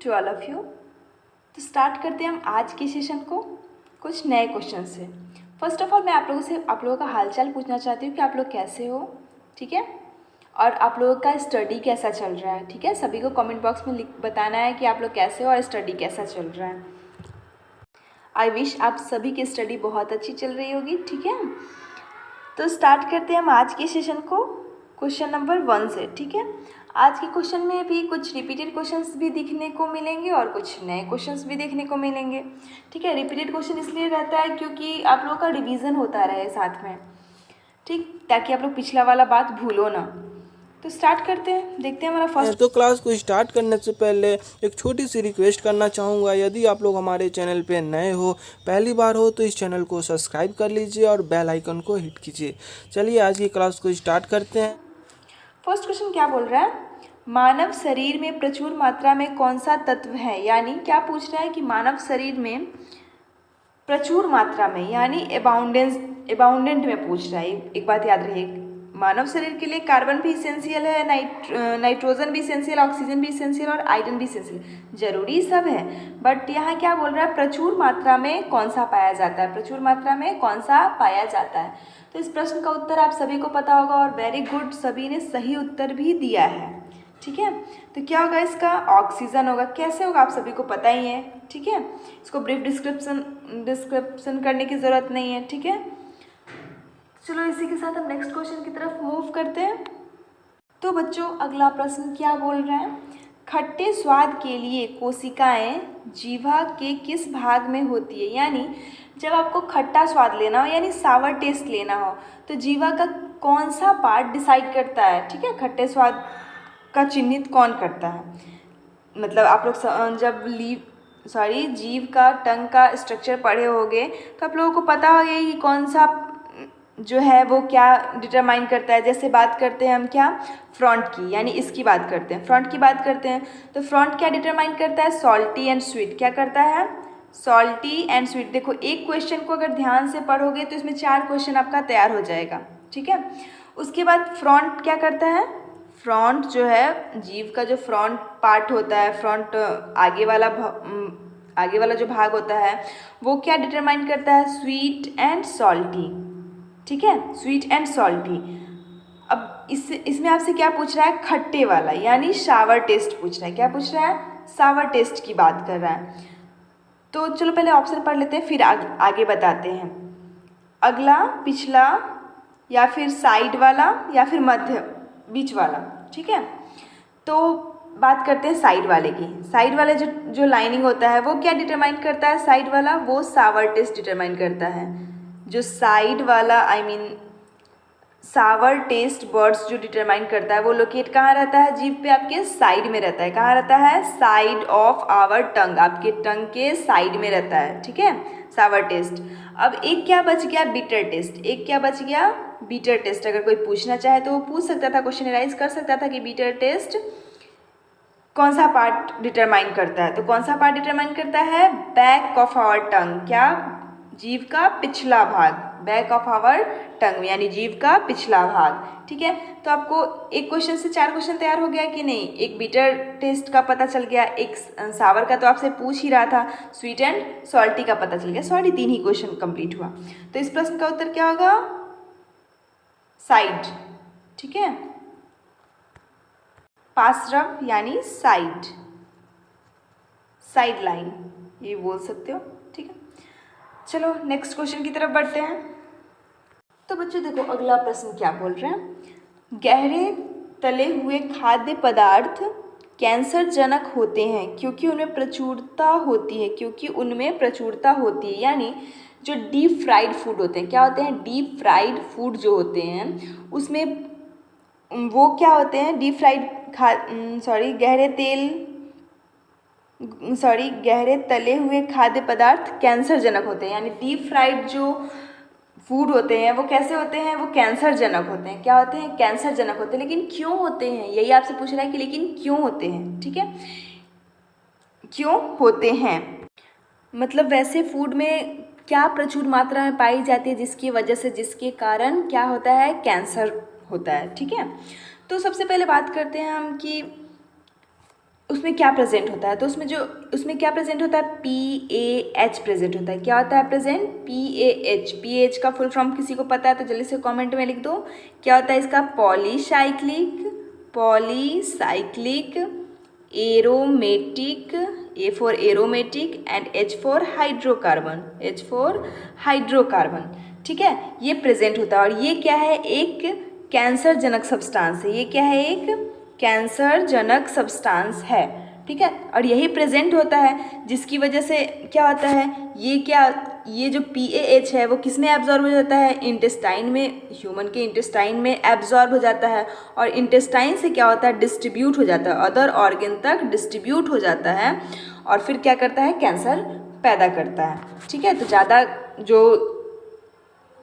To all of you. तो start करते हैं हम आज के सेशन को कुछ नए क्वेश्चन से। फर्स्ट ऑफ ऑल मैं आप लोगों का हालचाल पूछना चाहती हूँ कि आप लोग कैसे हो, ठीक है, और आप लोगों का स्टडी कैसा चल रहा है, ठीक है। सभी को कमेंट बॉक्स में बताना है कि आप लोग कैसे हो और स्टडी कैसा चल रहा है। आई विश आप सभी की स्टडी बहुत अच्छी चल रही होगी, ठीक है। तो स्टार्ट करते हैं हम आज के सेशन को क्वेश्चन नंबर 1 से, ठीक है। आज के क्वेश्चन में भी कुछ रिपीटेड क्वेश्चंस भी दिखने को मिलेंगे और कुछ नए क्वेश्चंस भी देखने को मिलेंगे, ठीक है। रिपीटेड क्वेश्चन इसलिए रहता है क्योंकि आप लोगों का रिवीजन होता रहे साथ में, ठीक, ताकि आप लोग पिछला वाला बात भूलो ना। तो स्टार्ट करते हैं, देखते हैं हमारा फर्स्ट। तो क्लास को स्टार्ट करने से पहले एक छोटी सी रिक्वेस्ट करना चाहूँगा। यदि आप लोग हमारे चैनल पे नए हो, पहली बार हो, तो इस चैनल को सब्सक्राइब कर लीजिए और बेल आइकन को हिट कीजिए। चलिए आज की क्लास को स्टार्ट करते हैं। फर्स्ट क्वेश्चन क्या बोल रहा है, मानव शरीर में प्रचुर मात्रा में कौन सा तत्व है। यानी क्या पूछ रहा है कि मानव शरीर में प्रचुर मात्रा में, यानी अबाउंडेंट में पूछ रहा है। एक बात याद रहे, मानव शरीर के लिए कार्बन भी इसेंशियल है, नाइट्रोजन भी इसेंशियल, ऑक्सीजन भी इसेंशियल और आयरन भी इसेंशियल, जरूरी सब है। बट यहाँ क्या बोल रहा है, प्रचुर मात्रा में कौन सा पाया जाता है, प्रचुर मात्रा में कौन सा पाया जाता है। तो इस प्रश्न का उत्तर आप सभी को पता होगा और वेरी गुड, सभी ने सही उत्तर भी दिया है, ठीक है। तो क्या होगा इसका, ऑक्सीजन होगा। कैसे होगा आप सभी को पता ही है, ठीक है। इसको ब्रीफ डिस्क्रिप्शन करने की ज़रूरत नहीं है, ठीक है। चलो इसी के साथ हम नेक्स्ट क्वेश्चन की तरफ मूव करते हैं। तो बच्चों अगला प्रश्न क्या बोल रहे हैं, खट्टे स्वाद के लिए कोशिकाएं जीवा के किस भाग में होती है। यानी जब आपको खट्टा स्वाद लेना हो, यानी सावर टेस्ट लेना हो, तो जीवा का कौन सा पार्ट डिसाइड करता है, ठीक है। खट्टे स्वाद का चिन्हित कौन करता है, मतलब आप लोग जब जीव का टंग का स्ट्रक्चर पढ़े होंगे तो आप लोगों को पता होगा कि कौन सा जो है वो क्या डिटरमाइन करता है। जैसे बात करते हैं हम क्या, फ्रंट की, यानी इसकी बात करते हैं, फ्रंट की बात करते हैं, तो फ्रंट क्या डिटरमाइन करता है, सॉल्टी एंड स्वीट। क्या करता है, सॉल्टी एंड स्वीट। देखो एक क्वेश्चन को अगर ध्यान से पढ़ोगे तो इसमें 4 क्वेश्चन आपका तैयार हो जाएगा, ठीक है। उसके बाद फ्रंट क्या करता है, फ्रंट जो है जीव का जो फ्रंट पार्ट होता है, फ्रंट आगे वाला जो भाग होता है, वो क्या डिटरमाइन करता है, स्वीट एंड सॉल्टी, ठीक है, स्वीट एंड सॉल्टी। अब इसमें आपसे क्या पूछ रहा है, खट्टे वाला, यानी सावर टेस्ट पूछ रहा है। क्या पूछ रहा है, सावर टेस्ट की बात कर रहा है। तो चलो पहले ऑप्शन पढ़ लेते हैं, फिर आगे बताते हैं। अगला, पिछला, या फिर साइड वाला, या फिर मध्य बीच वाला, ठीक है। तो बात करते हैं साइड वाले की। साइड वाले जो लाइनिंग होता है वो क्या डिटरमाइन करता है, साइड वाला, वो सावर टेस्ट डिटरमाइन करता है। जो साइड वाला सावर टेस्ट वर्ड्स जो डिटरमाइन करता है वो लोकेट कहाँ रहता है, जीभ पे आपके साइड में रहता है। कहाँ रहता है, साइड ऑफ आवर टंग, आपके टंग के साइड में रहता है, ठीक है, सावर टेस्ट। अब एक क्या बच गया, बीटर टेस्ट। एक क्या बच गया, बीटर टेस्ट। अगर कोई पूछना चाहे तो वो पूछ सकता था, क्वेश्चन राइज कर सकता था कि बीटर टेस्ट कौन सा पार्ट डिटरमाइन करता है। तो कौन सा पार्ट डिटरमाइन करता है, बैक ऑफ आवर टंग, क्या, जीव का पिछला भाग, बैक ऑफ आवर टंग, यानी जीव का पिछला भाग, ठीक है। तो आपको एक क्वेश्चन से 4 क्वेश्चन तैयार हो गया कि नहीं। एक बीटर टेस्ट का पता चल गया, एक सावर का तो आपसे पूछ ही रहा था, स्वीट एंड सॉल्टी का पता चल गया। सॉरी 3 ही क्वेश्चन कंप्लीट हुआ। तो इस प्रश्न का उत्तर क्या होगा, साइड, ठीक है, पार्श्व यानी साइड, साइड लाइन ये बोल सकते हो, ठीक है। चलो नेक्स्ट क्वेश्चन की तरफ बढ़ते हैं। तो बच्चों देखो अगला प्रश्न क्या बोल रहे हैं, गहरे तले हुए खाद्य पदार्थ कैंसर जनक होते हैं क्योंकि उनमें प्रचुरता होती है। यानी जो डीप फ्राइड फूड होते हैं, क्या होते हैं, डीप फ्राइड फूड जो होते हैं उसमें वो क्या होते हैं, डीप फ्राइड गहरे तले हुए खाद्य पदार्थ कैंसर जनक होते हैं। यानी डीप फ्राइड जो फूड होते हैं वो कैसे होते हैं, वो कैंसर जनक होते हैं। क्या होते हैं, कैंसर जनक होते हैं। लेकिन क्यों होते हैं, यही आपसे पूछ रहा है कि लेकिन क्यों होते हैं, ठीक है, क्यों होते हैं, मतलब वैसे फूड में क्या प्रचुर मात्रा में पाई जाती है जिसकी वजह से, जिसके कारण क्या होता है, कैंसर होता है, ठीक है। तो सबसे पहले बात करते हैं हम कि उसमें क्या प्रेजेंट होता है, तो उसमें क्या प्रेजेंट होता है, PAH प्रेजेंट होता है। क्या होता है प्रेजेंट, PAH। PAH का फुल फॉर्म किसी को पता है तो जल्दी से कमेंट में लिख दो। क्या होता है इसका, polycyclic aromatic, A for aromatic and H for hydrocarbon. ठीक है, ये प्रेजेंट होता है। और ये क्या है, एक कैंसर जनक सब्सटेंस है। ये क्या है, एक कैंसर जनक सब्सटेंस है। ठीक है, और यही प्रेजेंट होता है जिसकी वजह से क्या होता है, ये जो PAH है वो किस में एब्जॉर्ब हो जाता है, इंटेस्टाइन में, ह्यूमन के इंटेस्टाइन में एब्जॉर्ब हो जाता है। और इंटेस्टाइन से क्या होता है, डिस्ट्रीब्यूट हो जाता है, अदर ऑर्गन तक डिस्ट्रीब्यूट हो जाता है और फिर क्या करता है, कैंसर पैदा करता है। ठीक है, तो ज़्यादा जो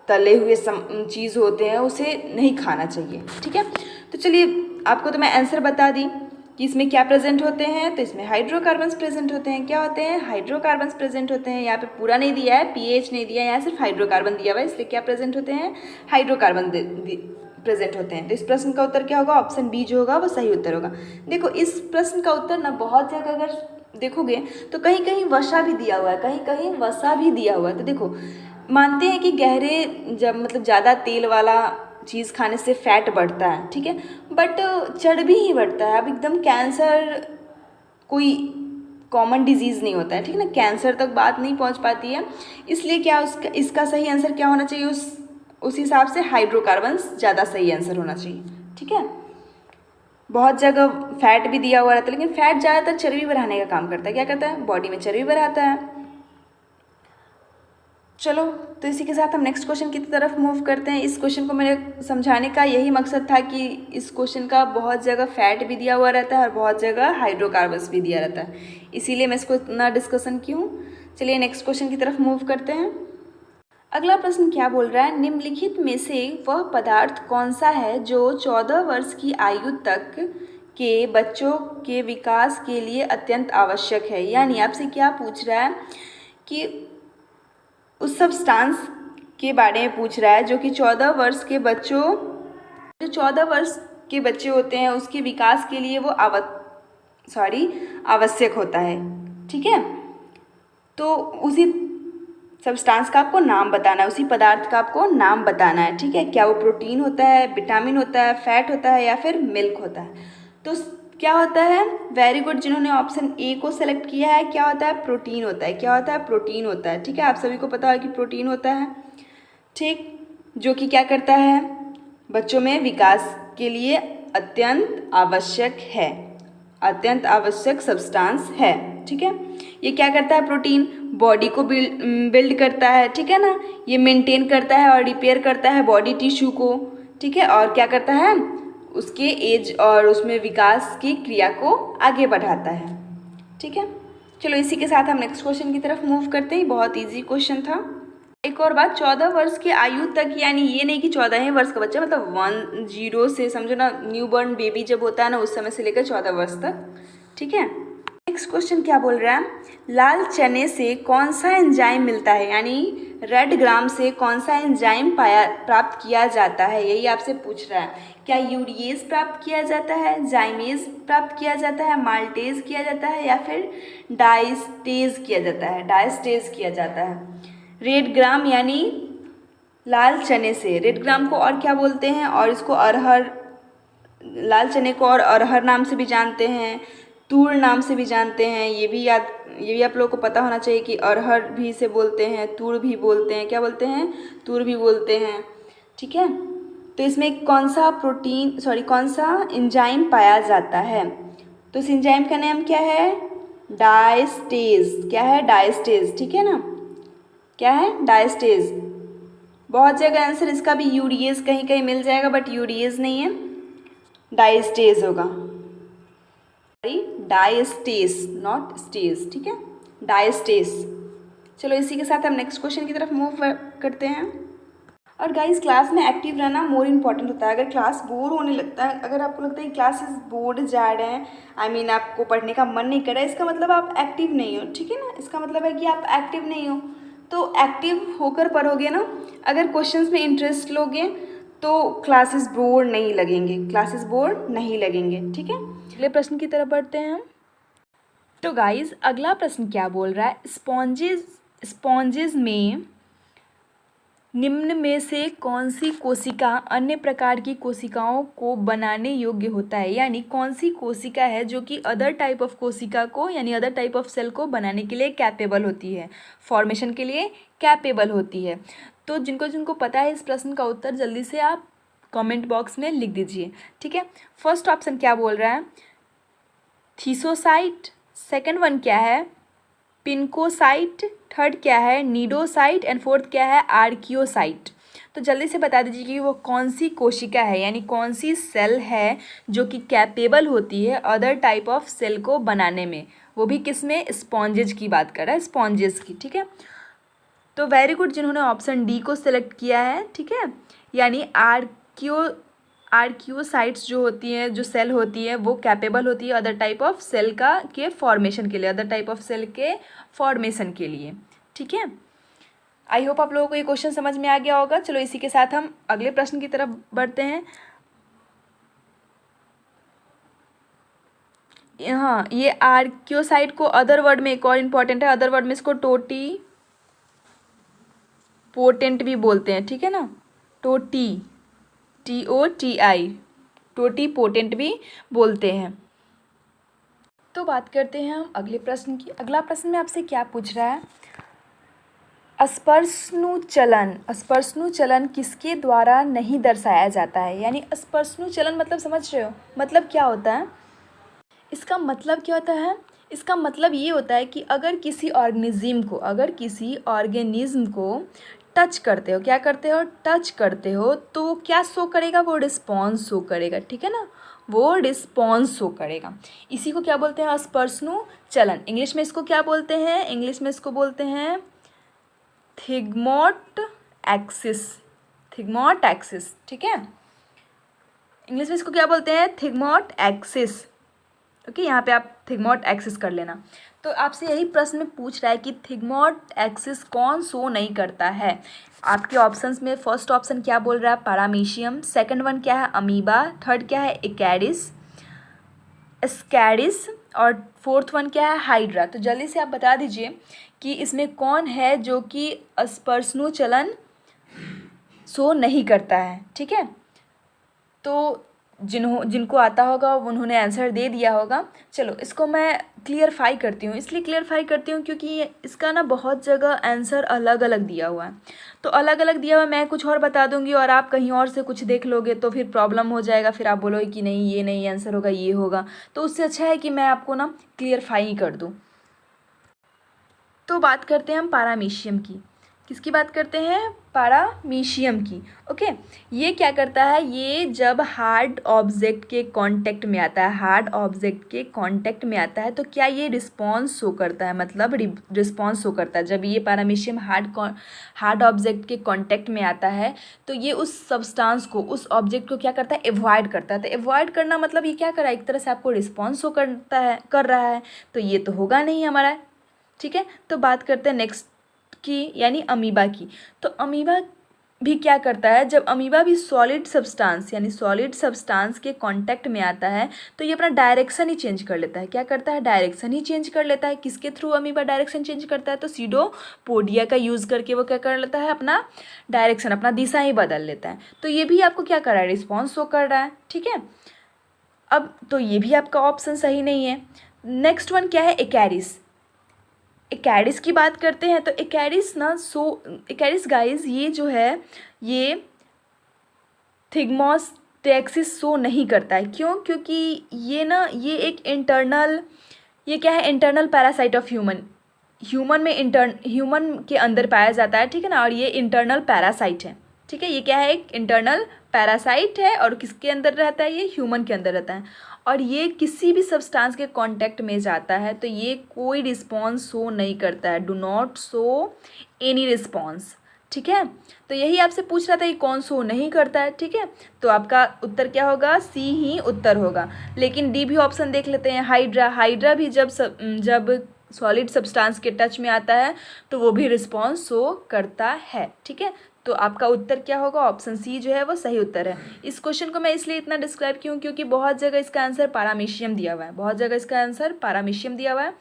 तले हुए चीज़ होते हैं उसे नहीं खाना चाहिए। ठीक है, तो चलिए आपको तो मैं आंसर बता दी कि इसमें क्या प्रेजेंट होते हैं। तो इसमें हाइड्रोकार्बन्स प्रेजेंट होते हैं। क्या होते हैं, हाइड्रोकार्बन्स प्रेजेंट होते हैं। यहाँ पे पूरा नहीं दिया है, PAH नहीं दिया है, यहाँ सिर्फ हाइड्रोकार्बन दिया हुआ है, इसलिए क्या प्रेजेंट होते हैं, हाइड्रोकार्बन प्रेजेंट होते हैं। तो इस प्रश्न का उत्तर क्या होगा, ऑप्शन बी जो होगा वो सही उत्तर होगा। देखो इस प्रश्न का उत्तर ना बहुत जगह अगर देखोगे तो कहीं कहीं वसा भी दिया हुआ है, कहीं कहीं वसा भी दिया हुआ है। तो देखो मानते हैं कि गहरे जब मतलब ज़्यादा तेल वाला चीज़ खाने से फैट बढ़ता है, ठीक है, बट चर्बी ही बढ़ता है। अब एकदम कैंसर कोई कॉमन डिजीज़ नहीं होता है, ठीक है ना, कैंसर तक बात नहीं पहुंच पाती है। इसलिए क्या इसका सही आंसर क्या होना चाहिए, उस हिसाब से हाइड्रोकार्बन्स ज़्यादा सही आंसर होना चाहिए। ठीक है, बहुत जगह फैट भी दिया हुआ रहता है, लेकिन फैट ज़्यादातर चर्बी बढ़ाने का काम करता है। क्या करता है, बॉडी में चर्बी बढ़ाता है। चलो तो इसी के साथ हम नेक्स्ट क्वेश्चन की तरफ मूव करते हैं। इस क्वेश्चन को मेरे समझाने का यही मकसद था कि इस क्वेश्चन का बहुत जगह फैट भी दिया हुआ रहता है और बहुत जगह हाइड्रोकार्बन्स भी दिया रहता है, इसीलिए मैं इसको इतना डिस्कशन की हूँ। चलिए नेक्स्ट क्वेश्चन की तरफ मूव करते हैं। अगला प्रश्न क्या बोल रहा है, निम्नलिखित में से वह पदार्थ कौन सा है जो 14 वर्ष की आयु तक के बच्चों के विकास के लिए अत्यंत आवश्यक है। यानी आपसे क्या पूछ रहा है कि उस सब्सटेंस के बारे में पूछ रहा है जो कि 14 वर्ष के बच्चों, जो 14 वर्ष के बच्चे होते हैं उसके विकास के लिए वो आवश्यक होता है। ठीक है, तो उसी सब्सटेंस का आपको नाम बताना है, उसी पदार्थ का आपको नाम बताना है। ठीक है, क्या वो प्रोटीन होता है, विटामिन होता है, फैट होता है या फिर मिल्क होता है। तो क्या होता है, वेरी गुड, जिन्होंने ऑप्शन ए को सेलेक्ट किया है, क्या होता है, प्रोटीन होता है। क्या होता है, प्रोटीन होता है। ठीक है, आप सभी को पता है कि प्रोटीन होता है, ठीक, जो कि क्या करता है, बच्चों में विकास के लिए अत्यंत आवश्यक है, अत्यंत आवश्यक सब्सटेंस है। ठीक है, ये क्या करता है, प्रोटीन बॉडी को बिल्ड करता है, ठीक है ना, ये मेंटेन करता है और रिपेयर करता है बॉडी टिश्यू को। ठीक है, और क्या करता है, उसके एज और उसमें विकास की क्रिया को आगे बढ़ाता है। ठीक है, चलो इसी के साथ हम नेक्स्ट क्वेश्चन की तरफ मूव करते हैं। बहुत इजी क्वेश्चन था। एक और बात, 14 वर्ष की आयु तक, यानी ये नहीं कि 14वें वर्ष का बच्चा, मतलब 10 से समझो ना, न्यू बॉर्न बेबी जब होता है ना उस समय से लेकर 14 वर्ष तक। ठीक है, नेक्स्ट क्वेश्चन क्या बोल रहा है, लाल चने से कौन सा एंजाइम मिलता है, यानी रेड ग्राम से कौन सा एंजाइम प्राप्त किया जाता है, यही आपसे पूछ रहा है। क्या यूरिएज प्राप्त किया जाता है, जाइमेज प्राप्त किया जाता है, माल्टेज किया जाता है या फिर डायस्टेज किया जाता है, डायस्टेज किया जाता है। रेड ग्राम यानी लाल चने से, रेड ग्राम को और क्या बोलते हैं, और इसको अरहर, लाल चने को और अरहर नाम से भी जानते हैं, तूर नाम से भी जानते हैं। ये भी आप लोगों को पता होना चाहिए कि अरहर भी से बोलते हैं, तूर भी बोलते हैं, क्या बोलते हैं, तूर भी बोलते हैं। ठीक है, तो इसमें कौन सा एंजाइम पाया जाता है, तो इस एंजाइम का नाम क्या है, डायस्टेज। क्या है, डायस्टेज। ठीक है ना, क्या है, डायस्टेज। बहुत जगह आंसर इसका भी यूरिएज कहीं कहीं मिल जाएगा, बट यूरिएज नहीं है, डायस्टेज होगा, डायस्टेज नॉट स्टेज। ठीक है, डायस्टेज। चलो इसी के साथ हम नेक्स्ट क्वेश्चन की तरफ मूव करते हैं। और गाइस, क्लास में एक्टिव रहना मोर इम्पॉर्टेंट होता है। अगर क्लास बोर होने लगता है, अगर आपको लगता है कि क्लासेस बोर्ड जा रहे हैं, आपको पढ़ने का मन नहीं कर रहा है, इसका मतलब आप एक्टिव नहीं हो। ठीक है ना, इसका मतलब है कि आप एक्टिव नहीं हो। तो एक्टिव होकर पढ़ोगे ना, अगर क्वेश्चंस में इंटरेस्ट लोगे तो क्लासेस बोर नहीं लगेंगे, क्लासेस बोर नहीं लगेंगे। ठीक है, अगले प्रश्न की तरफ बढ़ते हैं हम। तो गाइस अगला प्रश्न क्या बोल रहा है, स्पॉन्जेस में निम्न में से कौन सी कोशिका अन्य प्रकार की कोशिकाओं को बनाने योग्य होता है, यानी कौन सी कोशिका है जो कि अदर टाइप ऑफ कोशिका को यानी अदर टाइप ऑफ सेल को बनाने के लिए कैपेबल होती है, फॉर्मेशन के लिए कैपेबल होती है। तो जिनको जिनको पता है इस प्रश्न का उत्तर जल्दी से आप कमेंट बॉक्स में लिख दीजिए, ठीक है। फर्स्ट ऑप्शन क्या बोल रहा है, थीसोसाइट, सेकंड वन क्या है, पिनकोसाइट, थर्ड क्या है, नीडोसाइट एंड फोर्थ क्या है, आर्कियोसाइट। तो जल्दी से बता दीजिए कि वो कौन सी कोशिका है यानी कौन सी सेल है जो कि कैपेबल होती है अदर टाइप ऑफ सेल को बनाने में, वो भी किस में, स्पॉन्जेज की बात कर रहा है, स्पॉन्जेस की, ठीक है। तो वेरी गुड जिन्होंने ऑप्शन डी को सिलेक्ट किया है, ठीक है, यानी आर्कियोसाइट्स जो होती हैं, जो सेल होती है वो कैपेबल होती है अदर टाइप ऑफ सेल का के फॉर्मेशन के लिए, अदर टाइप ऑफ सेल के फॉर्मेशन के लिए, ठीक है। आई होप आप लोगों को ये क्वेश्चन समझ में आ गया होगा। चलो इसी के साथ हम अगले प्रश्न की तरफ बढ़ते हैं। हाँ, ये आर्कियोसाइट को अदर वर्ड में एक और इम्पॉर्टेंट है, अदर वर्ड में इसको टोटी पोटेंट भी बोलते हैं, ठीक है ना, TOTI टोटी पोटेंट भी बोलते हैं। तो बात करते हैं हम अगले प्रश्न की। अगला प्रश्न में आपसे क्या पूछ रहा है, स्पर्शनु चलन किसके द्वारा नहीं दर्शाया जाता है, यानी स्पर्शनु चलन मतलब समझ रहे हो, मतलब क्या होता है, इसका मतलब क्या होता है, इसका मतलब ये होता है कि अगर किसी ऑर्गेनिज्म को टच करते हो, क्या करते हो, टच करते हो, तो वो क्या शो करेगा, वो रिस्पॉन्स शो करेगा, ठीक है ना, वो रिस्पॉन्स शो करेगा। इसी को क्या बोलते हैं, स्पर्शनु चलन। इंग्लिश में इसको क्या बोलते हैं, इंग्लिश में इसको बोलते हैं थिग्मोट एक्सिस, ठीक है। इंग्लिश में इसको क्या बोलते हैं, थिग्मोट एक्सिस, ओके। यहाँ पे आप थिग्मोट एक्सिस कर लेना। तो आपसे यही प्रश्न में पूछ रहा है कि थिग्मोट एक्सिस कौन शो नहीं करता है। आपके ऑप्शंस में फर्स्ट ऑप्शन क्या बोल रहा है, पैरामीशियम, सेकंड वन क्या है, अमीबा, थर्ड क्या है, स्कैरिस और फोर्थ वन क्या है, हाइड्रा। तो जल्दी से आप बता दीजिए कि इसमें कौन है जो कि स्पर्शनु चलन शो नहीं करता है, ठीक है। तो जिनको आता होगा उन्होंने आंसर दे दिया होगा। चलो इसको मैं क्लियरफाई करती हूँ, इसलिए क्लियरफाई करती हूँ क्योंकि इसका ना बहुत जगह आंसर अलग अलग दिया हुआ है। तो अलग अलग दिया हुआ मैं कुछ और बता दूँगी और आप कहीं और से कुछ देख लोगे तो फिर प्रॉब्लम हो जाएगा, फिर आप बोलोगे कि नहीं ये नहीं आंसर होगा, ये होगा। तो उससे अच्छा है कि मैं आपको ना क्लियरफाई ही कर दूँ। तो बात करते हैं हम पैरामीशियम की। किसकी बात करते हैं, पैरामीशियम की, ओके। ये क्या करता है, ये जब हार्ड ऑब्जेक्ट के कांटेक्ट में आता है, तो क्या ये रिस्पॉन्स शो करता है, मतलब रिस्पॉन्स शो करता है। जब ये पैरामीशियम हार्ड ऑब्जेक्ट के कांटेक्ट में आता है तो ये उस सब्सटेंस को, उस ऑब्जेक्ट को क्या करता है, एवॉइड करता है। तो एवॉइड करना मतलब ये क्या कर रहा है, एक तरह से आपको रिस्पॉन्स शो कर रहा है। तो ये तो होगा नहीं हमारा, ठीक है। तो बात करते हैं नेक्स्ट की, यानी अमीबा की। तो अमीबा भी क्या करता है, जब अमीबा भी सॉलिड सब्सटेंस के कांटेक्ट में आता है तो ये अपना डायरेक्शन ही चेंज कर लेता है। क्या करता है, डायरेक्शन ही चेंज कर लेता है। किसके थ्रू अमीबा डायरेक्शन चेंज करता है, तो सीडोपोडिया का यूज़ करके वो क्या कर लेता है, अपना डायरेक्शन, अपना दिशा ही बदल लेता है। तो ये भी आपको क्या कर रहा है, रिस्पॉन्स शो कर रहा है, ठीक है। अब तो ये भी आपका ऑप्शन सही नहीं है। नेक्स्ट वन क्या है, एक्यारिस की बात करते हैं। तो एक्यारिस गाइज ये जो है ये थिग्मोस्टेक्सिस शो नहीं करता है। क्यों, क्योंकि ये एक इंटरनल पैरासाइट ऑफ ह्यूमन के अंदर पाया जाता है, ठीक है ना। और ये इंटरनल पैरासाइट है, ठीक है। ये क्या है, एक इंटरनल पैरासाइट है और किसके अंदर रहता है, ये ह्यूमन के अंदर रहता है। और ये किसी भी सब्सटेंस के कांटेक्ट में जाता है तो ये कोई रिस्पॉन्स शो नहीं करता है, do not show any response, ठीक है। तो यही आपसे पूछ रहा था कि कौन शो नहीं करता है, ठीक है। तो आपका उत्तर क्या होगा, सी ही उत्तर होगा। लेकिन डी भी ऑप्शन देख लेते हैं, हाइड्रा भी जब सॉलिड सब्सटेंस के टच में आता है तो वो भी रिस्पॉन्स शो करता है, ठीक है। तो आपका उत्तर क्या होगा? ऑप्शन सी जो है वो सही उत्तर है। इस क्वेश्चन को मैं इसलिए इतना डिस्क्राइब क्यों, क्योंकि बहुत जगह इसका आंसर पारामीशियम दिया हुआ है, बहुत जगह इसका आंसर पारामीशियम दिया हुआ है।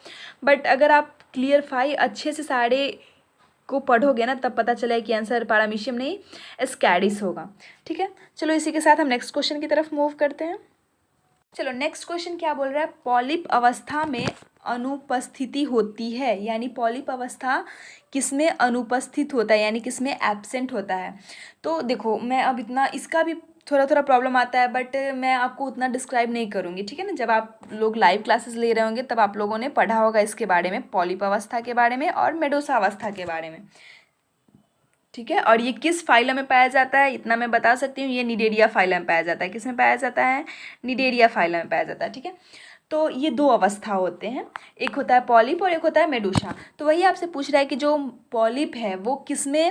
बट अगर आप क्लियरफाई अच्छे से सारे को पढ़ोगे ना, तब पता चलेगा कि आंसर पारामीशियम नहीं एस्कैरिस होगा। ठीक है, चलो इसी के साथ हम नेक्स्ट क्वेश्चन की तरफ मूव करते हैं। चलो नेक्स्ट क्वेश्चन क्या बोल रहा है? पॉलिप अवस्था में अनुपस्थिति होती है, यानी पॉलिप अवस्था किसमें अनुपस्थित होता है, यानी किसमें एब्सेंट होता है। तो देखो, मैं अब इतना, इसका भी थोड़ा थोड़ा प्रॉब्लम आता है, बट मैं आपको उतना डिस्क्राइब नहीं करूँगी। ठीक है ना, जब आप लोग लाइव क्लासेस ले रहे होंगे तब आप लोगों ने पढ़ा होगा इसके बारे में, पॉलिप अवस्था के बारे में और मेडोसा अवस्था के बारे में। ठीक है, और ये किस फाइलम में पाया जाता है इतना मैं बता सकती हूँ, ये निडेरिया फाइलम में पाया जाता है। किस में पाया जाता है? निडेरिया फाइलम में पाया जाता है। ठीक है, तो ये दो अवस्था होते हैं, एक होता है पॉलिप और एक होता है मेडूसा। तो वही आपसे पूछ रहा है कि जो पॉलिप है वो किस में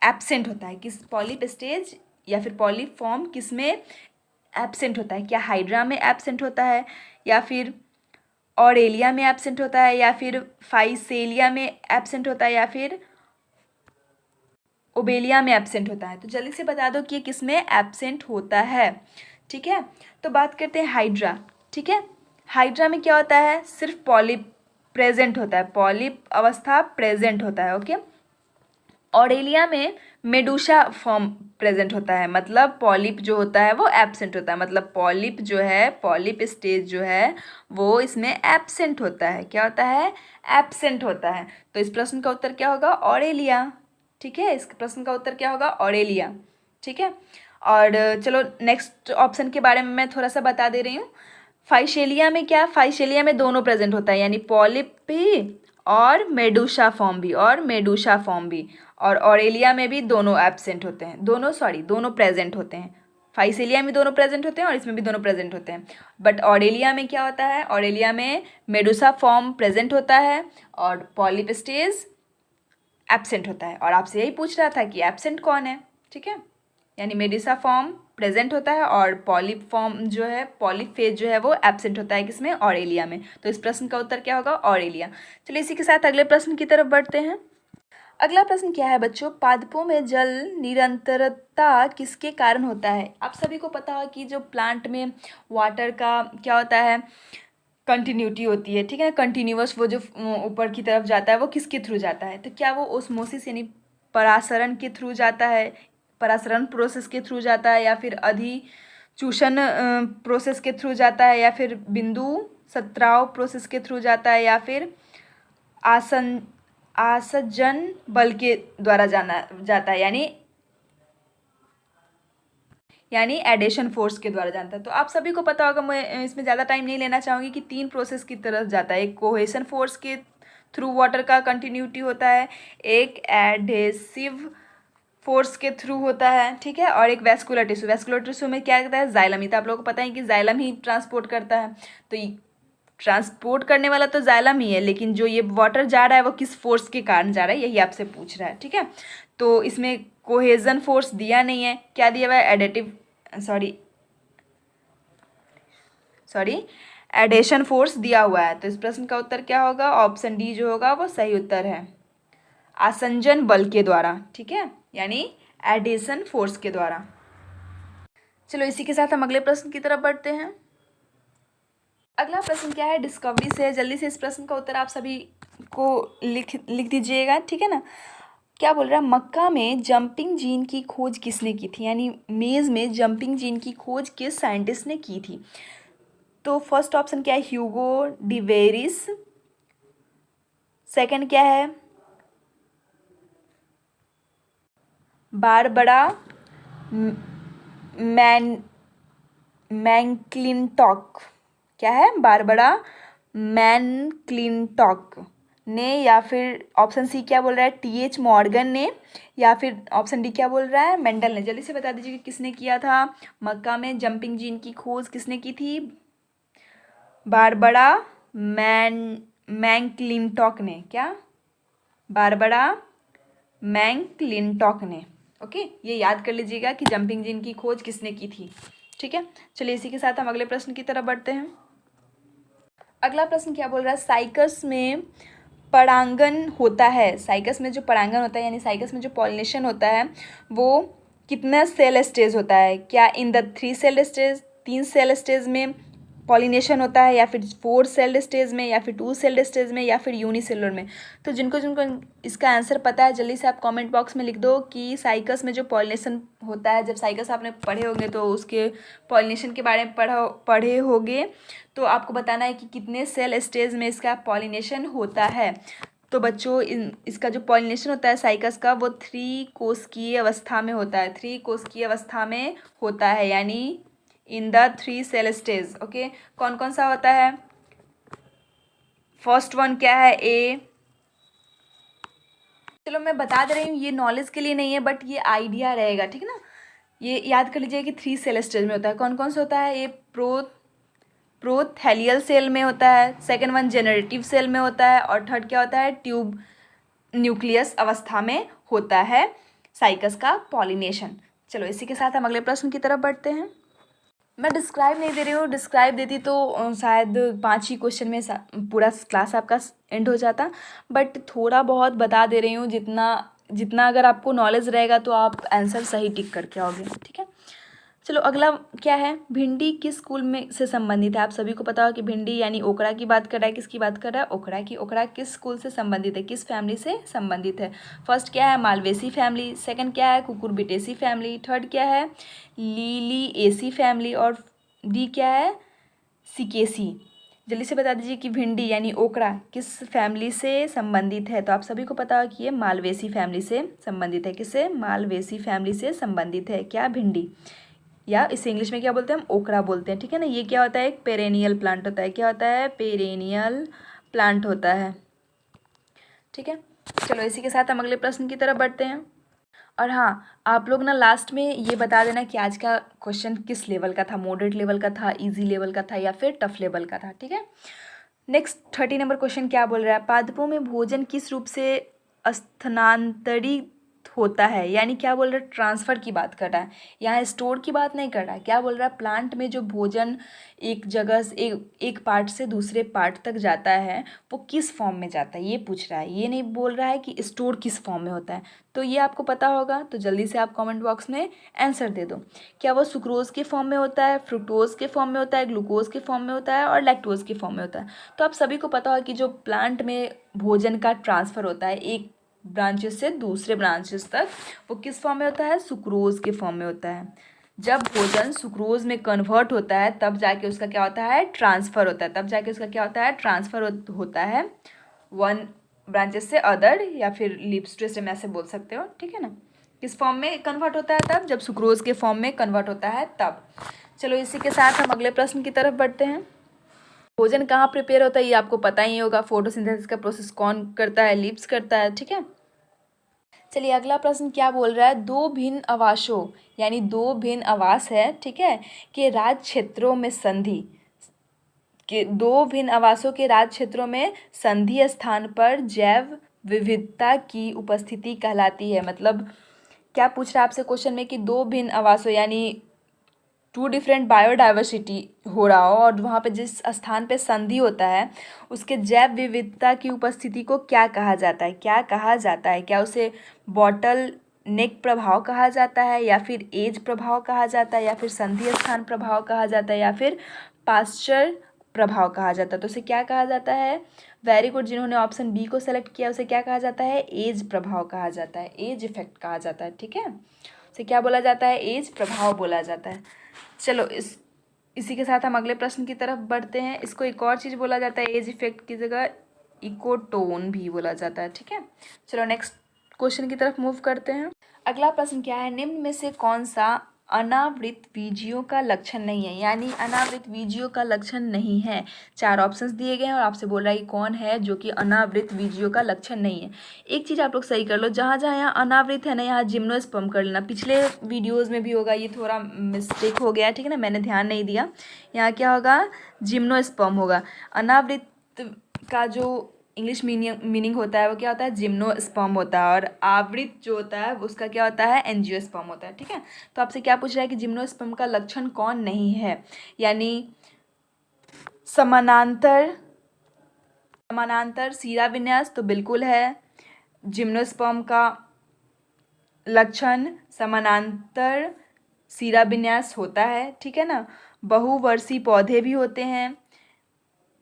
एब्सेंट होता है, किस पॉलिप स्टेज या फिर पॉलिप फॉर्म किस में एब्सेंट होता है? क्या हाइड्रा में एब्सेंट होता है, या फिर ऑरेलिया में एब्सेंट होता है, या फिर फाइसेलिया में एब्सेंट होता है, या फिर ओबेलिया में एब्सेंट होता है? तो जल्दी से बता दो कि ये किस में एब्सेंट होता है। ठीक है, तो बात करते हैं हाइड्रा। ठीक है, हाइड्रा में क्या होता है? सिर्फ पॉलिप प्रेजेंट होता है, पॉलिप अवस्था प्रेजेंट होता है। ओके, ऑरेलिया में मेडूसा फॉर्म प्रेजेंट होता है, मतलब पॉलिप जो होता है वो एब्सेंट होता है, मतलब पॉलिप जो है, पॉलिप स्टेज जो है वो इसमें एब्सेंट होता है। क्या होता है? एब्सेंट होता है। तो इस प्रश्न का उत्तर क्या होगा? ऑरेलिया। ठीक है, इस प्रश्न का उत्तर क्या होगा? ऑरेलिया। ठीक है, और चलो नेक्स्ट ऑप्शन के बारे में मैं थोड़ा सा बता दे रही हूँ। फाइशेलिया में क्या? फाइशेलिया में दोनों प्रेजेंट होता है, यानी पॉलिप भी और मेडूसा फॉर्म भी, और मेडूसा फॉर्म भी। और ऑरेलिया में भी दोनों एब्सेंट होते हैं, दोनों प्रेजेंट होते हैं। फाइसेलिया में दोनों प्रेजेंट होते हैं और इसमें भी दोनों प्रेजेंट होते हैं। बट ऑरेलिया में क्या होता है? ऑरेलिया में मेडूसा फॉर्म प्रेजेंट होता है और पॉलिप स्टेज एब्सेंट होता है। और आपसे यही पूछ रहा था कि एब्सेंट कौन है। ठीक है, यानी मेडूसा फॉर्म प्रेजेंट होता है और पॉलिप फॉर्म जो है, पॉलिप फेज जो है वो एब्सेंट होता है। किसमें? ऑरेलिया में। तो इस प्रश्न का उत्तर क्या होगा? ऑरेलिया। चलिए इसी के साथ अगले प्रश्न की तरफ बढ़ते हैं। अगला प्रश्न क्या है बच्चों? पादपों में जल निरंतरता किसके कारण होता है? आप सभी को पता है कि जो प्लांट में वाटर का क्या होता है, कंटिन्यूटी होती है। ठीक है, कंटिन्यूअस वो जो ऊपर की तरफ जाता है वो किसके थ्रू जाता है? तो क्या वो ओस्मोसिस यानी परासरण के थ्रू जाता है, परासरण प्रोसेस के थ्रू जाता है, या फिर अधिचूषण प्रोसेस के थ्रू जाता है, या फिर बिंदु सत्राव प्रोसेस के थ्रू जाता है, या फिर आसंजन बल के द्वारा जाता है, यानी एडेशन फोर्स के द्वारा जानता है। तो आप सभी को पता होगा, मैं इसमें ज़्यादा टाइम नहीं लेना चाहूँगी, कि तीन प्रोसेस की तरफ जाता है। एक कोहेशन फोर्स के थ्रू वाटर का कंटिन्यूटी होता है, एक एडहेसिव फोर्स के थ्रू होता है। ठीक है, और एक वेस्कुलर टिश्यू में क्या करता है? जाइलम ही। तो आप लोगों को पता है कि जाइलम ही ट्रांसपोर्ट करता है। तो ट्रांसपोर्ट करने वाला तो जाइलम ही है, लेकिन जो ये वाटर जा रहा है वो किस फोर्स के कारण जा रहा है, यही आपसे पूछ रहा है। ठीक है, तो इसमें कोहेजन फोर्स दिया नहीं है, क्या दिया हुआ है? एडेशन फोर्स दिया हुआ है। तो इस प्रश्न का उत्तर क्या होगा? ऑप्शन डी जो होगा वो सही उत्तर है, आसंजन बल के द्वारा। ठीक है, यानी एडेशन फोर्स के द्वारा। चलो इसी के साथ हम अगले प्रश्न की तरफ बढ़ते हैं। अगला प्रश्न क्या है? डिस्कवरी से। जल्दी से इस प्रश्न का उत्तर आप सभी को लिख दीजिएगा। ठीक है ना, क्या बोल रहा है? मक्का में जंपिंग जीन की खोज किसने की थी, यानी मेज में जंपिंग जीन की खोज किस साइंटिस्ट ने की थी? तो फर्स्ट ऑप्शन क्या है? ह्यूगो डिवेरिस। सेकंड क्या है? Barbara McClintock. क्या है? बारबरा मैक्लिंटॉक ने, या फिर ऑप्शन सी क्या बोल रहा है? टीएच मॉर्गन ने, या फिर ऑप्शन डी क्या बोल रहा है? मेंडल ने। जल्दी से बता दीजिए कि किसने किया था मक्का में जंपिंग जीन की खोज, किसने की थी? बारबरा मैक्लिंटॉक ने। क्या? बारबरा मैक्लिंटॉक ने। ओके, ये याद कर लीजिएगा कि जंपिंग जीन की खोज किसने की थी। ठीक है, चलिए इसी के साथ हम अगले प्रश्न की तरफ बढ़ते हैं। अगला प्रश्न क्या बोल रहा है? साइकस में परागण होता है, साइकस में जो परागण होता है यानी साइकस में जो पॉलिनेशन होता है वो कितना सेल स्टेज होता है? क्या in the 3 cell stage, 3 cell stage में पॉलिनेशन होता है, या फिर 4 सेल स्टेज में, या फिर 2 सेल स्टेज में, या फिर यूनिसेलुलर में? तो जिनको जिनको इसका आंसर पता है जल्दी से आप कमेंट बॉक्स में लिख दो कि साइकस में जो पॉलिनेशन होता है, जब साइकस आपने पढ़े होंगे तो उसके पॉलिनेशन के बारे में पढ़े होंगे, तो आपको बताना है कि कितने सेल स्टेज में इसका पॉलिनेशन होता है। तो बच्चों इसका जो पॉलिनेशन होता है साइकस का वो 3 कोशिकीय अवस्था में होता है, 3 कोशिकीय अवस्था में होता है, यानी in the 3 cell stage. Okay, कौन कौन सा होता है? फर्स्ट वन क्या है? ए। चलो मैं बता दे रही हूँ, ये नॉलेज के लिए नहीं है बट ये आइडिया रहेगा, ठीक है ना। ये याद कर लीजिए कि 3 सेल स्टेज में होता है। कौन कौन सा होता है? ये प्रोथैलियल सेल में होता है, सेकेंड वन जेनरेटिव सेल में होता है, और थर्ड क्या होता है? ट्यूब न्यूक्लियस अवस्था में होता है साइकस का पॉलिनेशन। चलो इसी के साथ हम अगले प्रश्न की तरफ बढ़ते हैं। मैं डिस्क्राइब नहीं दे रही हूँ, डिस्क्राइब देती तो शायद 5 ही क्वेश्चन में पूरा क्लास आपका एंड हो जाता, बट थोड़ा बहुत बता दे रही हूँ, जितना अगर आपको नॉलेज रहेगा तो आप आंसर सही टिक करके आओगे, ठीक है। चलो अगला क्या है? भिंडी किस कुल में से संबंधित है? आप सभी को पता हो कि भिंडी यानी ओकरा की बात कर रहा है। किसकी बात कर रहा है? ओकरा की। ओकरा किस कुल से संबंधित है, किस फैमिली से संबंधित है? फर्स्ट क्या है? Malvaceae family. सेकंड क्या है? Cucurbitaceae family. थर्ड क्या है? Liliaceae family. और डी क्या है? सिकेसी। जल्दी से बता दीजिए कि भिंडी यानी ओकरा किस फैमिली से संबंधित है? तो आप सभी को पता हो कि ये मालवेसी फैमिली से संबंधित है। किससे? मालवेसी फैमिली से संबंधित है क्या? भिंडी, या इसे इंग्लिश में क्या बोलते हैं? हम ओकरा बोलते हैं, ठीक है ना। ये क्या होता है? एक पेरेनियल प्लांट होता है। क्या होता है? पेरेनियल प्लांट होता है, ठीक है। चलो इसी के साथ हम अगले प्रश्न की तरफ बढ़ते हैं। और हाँ, आप लोग ना लास्ट में ये बता देना कि आज का क्वेश्चन किस लेवल का था, मॉडरेट लेवल का था, इजी लेवल का था, या फिर टफ लेवल का था, ठीक है। नेक्स्ट 30 नंबर क्वेश्चन क्या बोल रहा है? पादपों में भोजन किस रूप से स्थानांतरित होता है? यानी क्या बोल रहा है? ट्रांसफ़र की बात कर रहा है, यहाँ स्टोर की बात नहीं कर रहा है। क्या बोल रहा है? प्लांट में जो भोजन एक जगह से एक पार्ट से दूसरे पार्ट तक जाता है वो किस फॉर्म में जाता है, ये पूछ रहा है। ये नहीं बोल रहा है कि स्टोर किस फॉर्म में होता है। तो ये आपको पता होगा, तो जल्दी से आप कमेंट बॉक्स में आंसर दे दो। क्या वो सुक्रोज के फॉर्म में होता है, फ्रुक्टोज के फॉर्म में होता है, ग्लूकोज के फॉर्म में होता है, और लैक्टोज के फॉर्म में होता है? तो आप सभी को पता होगा कि जो प्लांट में भोजन का ट्रांसफ़र होता है एक ब्रांचेस से दूसरे ब्रांचेस तक, वो किस फॉर्म में होता है? सुक्रोज के फॉर्म में होता है। जब भोजन सुक्रोज में कन्वर्ट होता है तब जाके उसका क्या होता है? ट्रांसफ़र होता है। तब जाके उसका क्या होता है? ट्रांसफ़र होता है वन ब्रांचेस से अदर, या फिर लीव्स टू स्टेम ऐसे बोल सकते हो, ठीक है ना। किस फॉर्म में कन्वर्ट होता है? तब जब सुक्रोज के फॉर्म में कन्वर्ट होता है तब। चलो इसी के साथ हम अगले प्रश्न की तरफ बढ़ते हैं। भोजन कहाँ प्रिपेयर होता है ये आपको पता ही होगा। फोटोसिंथेसिस का प्रोसेस कौन करता है? लीव्स करता है, ठीक है। चलिए अगला प्रश्न क्या बोल रहा है? दो भिन्न आवासों यानी 2 भिन्न आवास है, ठीक है, के राज्य क्षेत्रों में संधि के 2 भिन्न आवासों के राज्य क्षेत्रों में संधि स्थान पर जैव विविधता की उपस्थिति कहलाती है। मतलब क्या पूछ रहा है आपसे क्वेश्चन में कि 2 भिन्न आवासों यानी 2 डिफरेंट बायोडाइवर्सिटी हो रहा हो और वहाँ पे जिस स्थान पे संधि होता है उसके जैव विविधता की उपस्थिति को क्या कहा जाता है? क्या कहा जाता है? क्या उसे बॉटल नेक प्रभाव कहा जाता है, या फिर एज प्रभाव कहा जाता है, या फिर संधि स्थान प्रभाव कहा जाता है, या फिर पास्चर प्रभाव कहा जाता है? तो उसे क्या कहा जाता है? वेरी गुड, जिन्होंने ऑप्शन बी को सेलेक्ट किया उसे क्या कहा जाता है? एज प्रभाव कहा जाता है, एज इफेक्ट कहा जाता है, ठीक है। उसे क्या बोला जाता है? एज प्रभाव बोला जाता है। चलो इसी के साथ हम अगले प्रश्न की तरफ बढ़ते हैं। इसको एक और चीज़ बोला जाता है, एज इफेक्ट की जगह इकोटोन भी बोला जाता है, ठीक है। चलो नेक्स्ट क्वेश्चन की तरफ मूव करते हैं। अगला प्रश्न क्या है? निम्न में से कौन सा अनावृत बीजियों का लक्षण नहीं है? यानी अनावृत बीजियों का लक्षण नहीं है। 4 ऑप्शंस दिए गए हैं और आपसे बोल रहा है कि कौन है जो कि अनावृत बीजियों का लक्षण नहीं है। एक चीज़ आप लोग सही कर लो, जहाँ जहाँ यहाँ अनावृत है ना यहाँ जिम्नोस्पर्म कर लेना। पिछले वीडियोस में भी होगा, ये थोड़ा मिस्टेक हो गया, ठीक है ना, मैंने ध्यान नहीं दिया। यहाँ क्या होगा? जिम्नोस्पर्म होगा। अनावृत का जो इंग्लिश मीनिंग होता है वो क्या होता है? जिम्नोस्पर्म होता है, और आवृत जो होता है उसका क्या होता है? एंजियोस्पर्म होता है, ठीक है। तो आपसे क्या पूछ रहा है कि जिम्नोस्पर्म का लक्षण कौन नहीं है? यानी समानांतर समानांतर सीरा विन्यास तो बिल्कुल है। जिम्नोस्पर्म का लक्षण समानांतर सीरा विन्यास होता है, ठीक है ना। बहुवर्षीय पौधे भी होते हैं,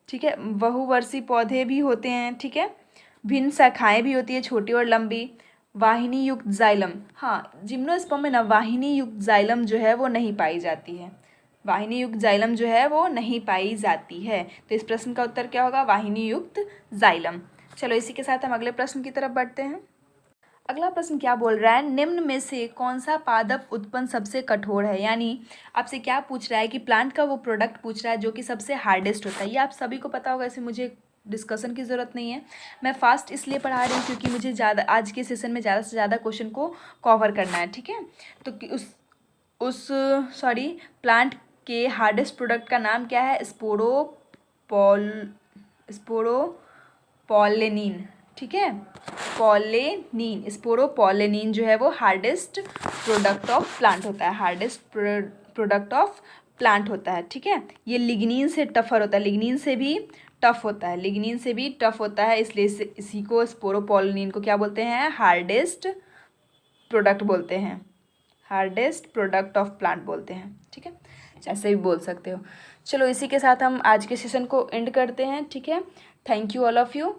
ठीक है, बहुवर्षीय पौधे भी होते हैं, ठीक है। भिन्न शाखाएं भी होती है, छोटी और लंबी। वाहिनी युक्त जाइलम, हाँ जिम्नोस्पर्म में ना वाहिनी युक्त जाइलम जो है वो नहीं पाई जाती है। वाहिनी युक्त जाइलम जो है वो नहीं पाई जाती है। तो इस प्रश्न का उत्तर क्या होगा? वाहिनी युक्त जाइलम। चलो इसी के साथ हम अगले प्रश्न की तरफ बढ़ते हैं। अगला प्रश्न क्या बोल रहा है? निम्न में से कौन सा पादप उत्पन्न सबसे कठोर है? यानी आपसे क्या पूछ रहा है कि प्लांट का वो प्रोडक्ट पूछ रहा है जो कि सबसे हार्डेस्ट होता है। ये आप सभी को पता होगा, ऐसे मुझे डिस्कशन की ज़रूरत नहीं है। मैं फास्ट इसलिए पढ़ा रही हूँ क्योंकि मुझे ज़्यादा आज के सेशन में ज़्यादा से ज़्यादा क्वेश्चन को कवर करना है, ठीक है। तो प्लांट के हार्डेस्ट प्रोडक्ट का नाम क्या है? स्पोरोपोलेनिन, ठीक है। पॉलेनिन, स्पोरोपोलेनिन जो है वो हार्डेस्ट प्रोडक्ट ऑफ प्लांट होता है, हार्डेस्ट प्रोडक्ट ऑफ प्लांट होता है, ठीक है। ये लिग्निन से टफर होता है, लिग्निन से भी टफ होता है, लिग्निन से भी टफ होता है, इसलिए इसी को स्पोरोपोलेनिन को क्या बोलते हैं? हार्डेस्ट प्रोडक्ट बोलते हैं, हार्डेस्ट प्रोडक्ट ऑफ प्लांट बोलते हैं, ठीक है। ऐसे भी बोल सकते हो। चलो इसी के साथ हम आज के सेशन को एंड करते हैं, ठीक है। Thank you all of you.